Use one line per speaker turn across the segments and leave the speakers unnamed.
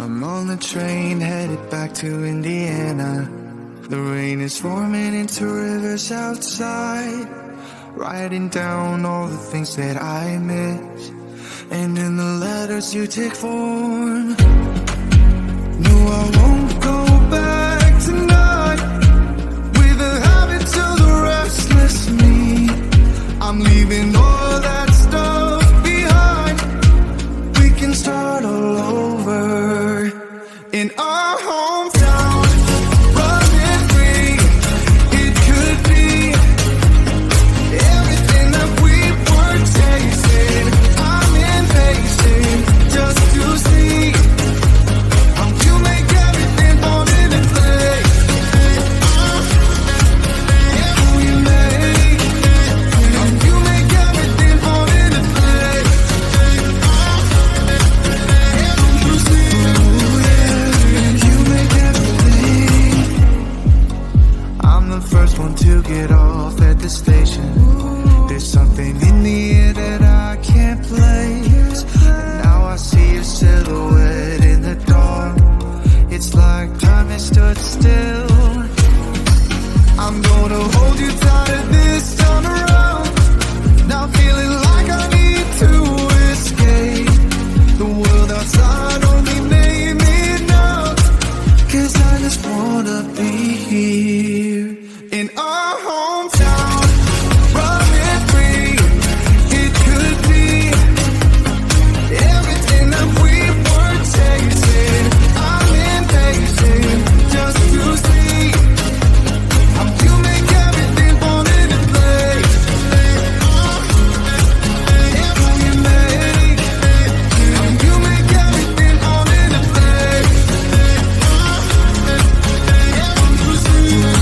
I'm on the train headed back to Indiana. The rain is forming into rivers outside, writing down all the things that I miss, and in the letters you take form. No, I won't go back tonight with the habits of the restless me. I'm leaving all that stuff behind. We can start all over in our hometown. Running free, it could be everything that we were chasing. I'm impatient just to see how you make everything fall into place. How you make everything fall into place. You see, you make everything. I'm the first one to get off at the station. There's something in the air that I can't place, and now I see a silhouette in the dark. It's like time has stood still. I'm gonna hold you tighter this time around. Now feeling like I need to escape. The world outside only made me numb, 'cause I just wanna be here in our hometown. Running free, it could be everything that we were chasing. I'm impatient just to see how you make everything fall into place. How you make everything fall into place.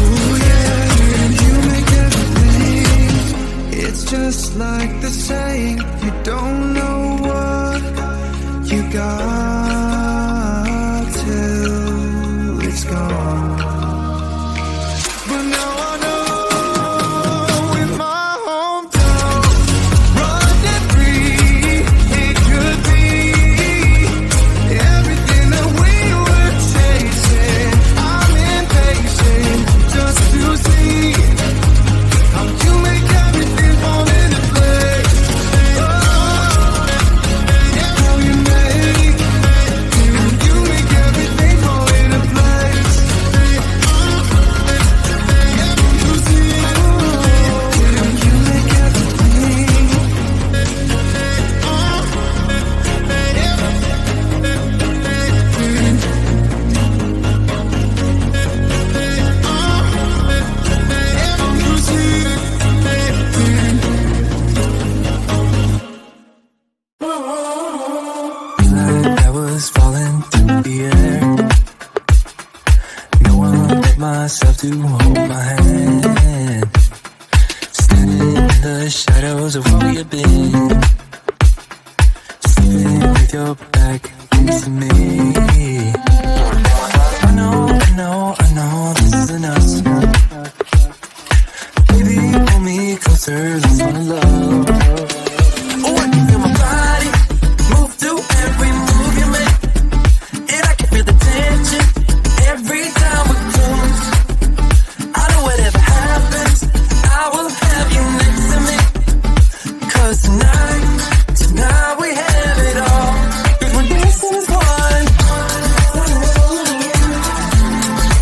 Ooh, yeah, you make everything. It's just like the saying, you don't know what you got till it's gone. But now I know in my hometown, running free, it could be everything that we were chasing. I'm impatient just to see how you make everything fall into place. How you make everything fall into place. You see, you make everything.
Like I was falling through the air. No one but myself to hold my hand. Standing in the shadows of where you've been. Sleeping with your back against me. I know this isn't us. Baby, pull me closer, let's fall in love. Oh, I can feel my body move to every move you make, and I can feel the tension every time we close. I know whatever happens, I will have you next to me. 'Cause tonight we have it all. 'Cause we're dancing as one.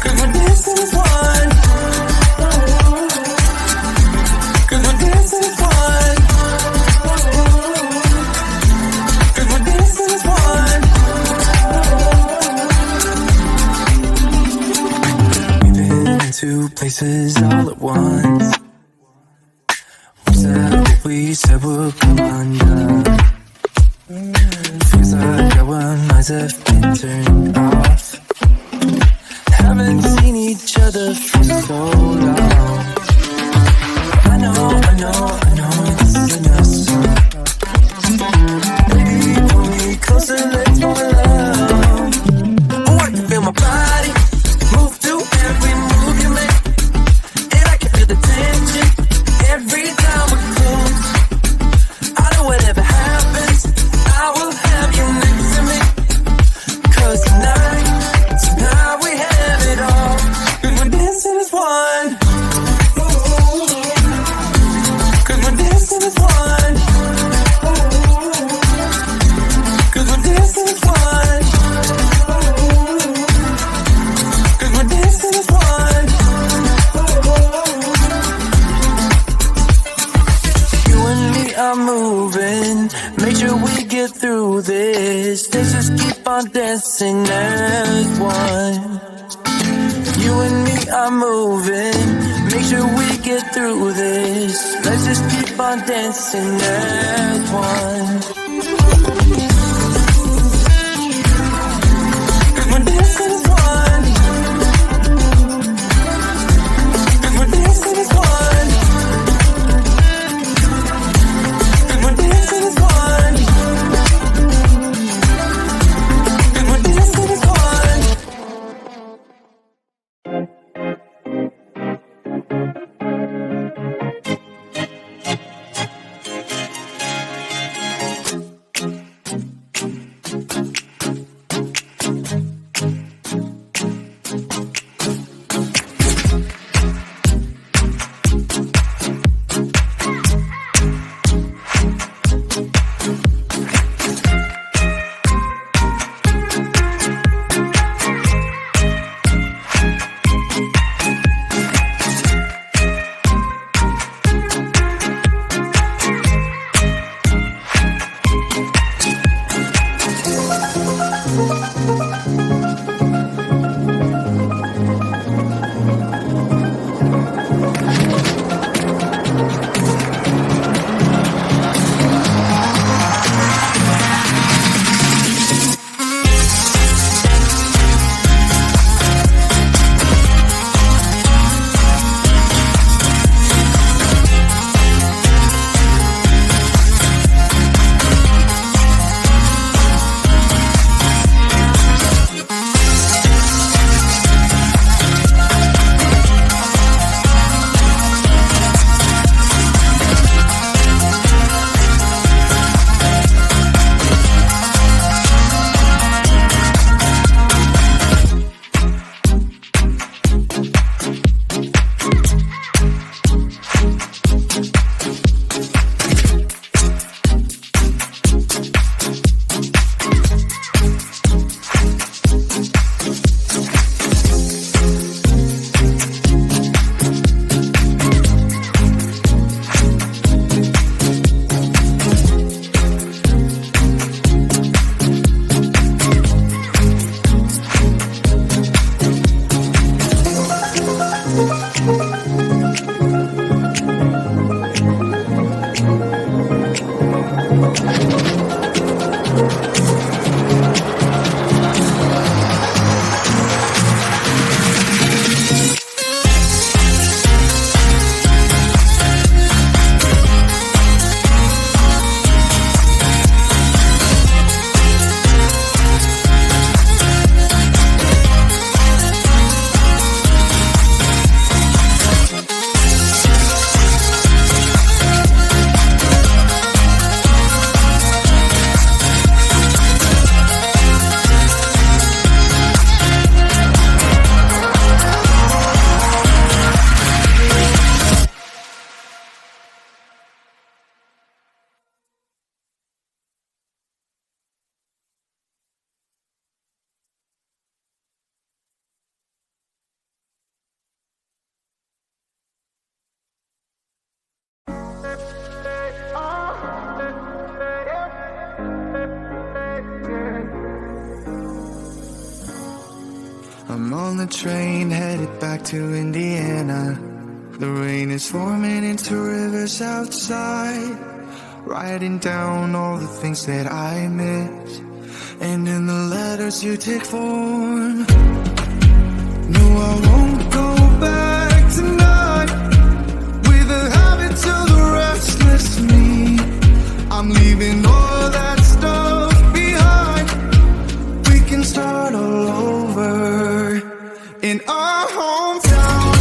'Cause we're dancing as one. 'Cause we're dancing as one. 'Cause we're dancing as one. We've been into places all at once. We said what we said would come undone. Feels like our minds have been turned off. Haven't seen each other for so long. I know this isn't us. Baby, pull me closer, let's fall in love. Oh, I can feel my body move to every move you make, and I can feel the tension every time we close. I know whatever happens, I will have you next to me. 'Cause tonight through this. Let's just keep on dancing as one. You and me are moving. Make sure we get through this. Let's just keep on dancing as one. 'Cause we're dancing as one. 'Cause we're dancing as one. 'Cause we're dancing as one. 'Cause we're dancing as one.
I'm on the train headed back to Indiana. The rain is forming into rivers outside, writing down all the things that I miss, and in the letters you take form. No, I won't go back tonight with the habits of the restless me. I'm leaving all that stuff behind. We can start all over in our hometown,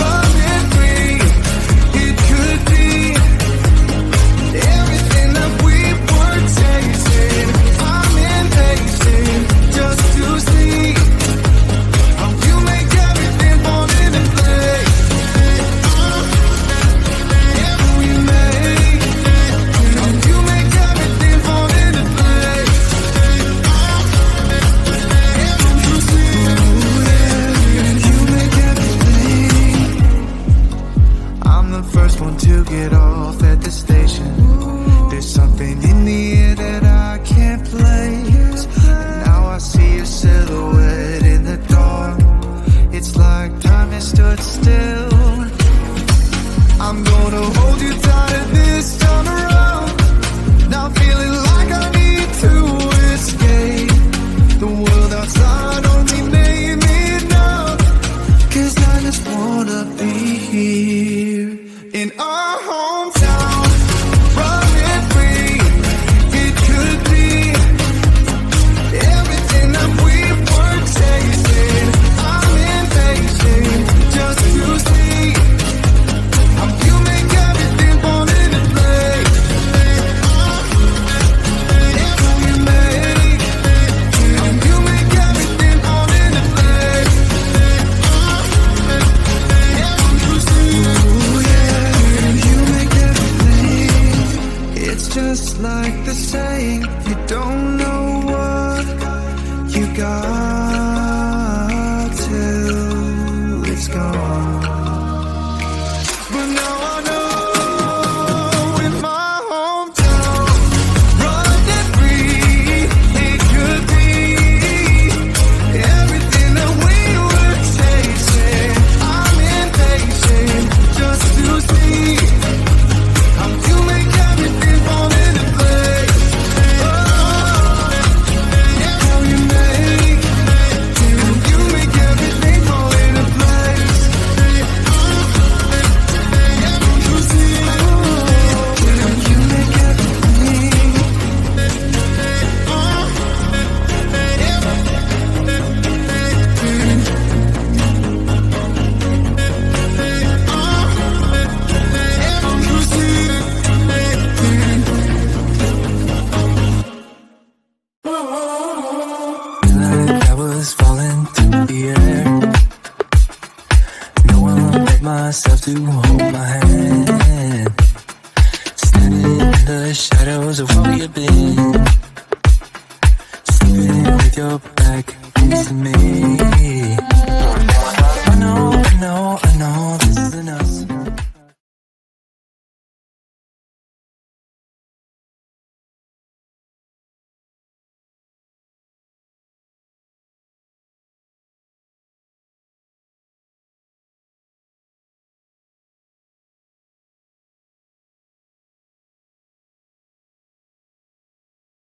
running free. It could be everything that we were tasting. I'm impatient just to see how you make everything
to hold my hand, standing in the shadows of where you've been, sleeping with your back against me.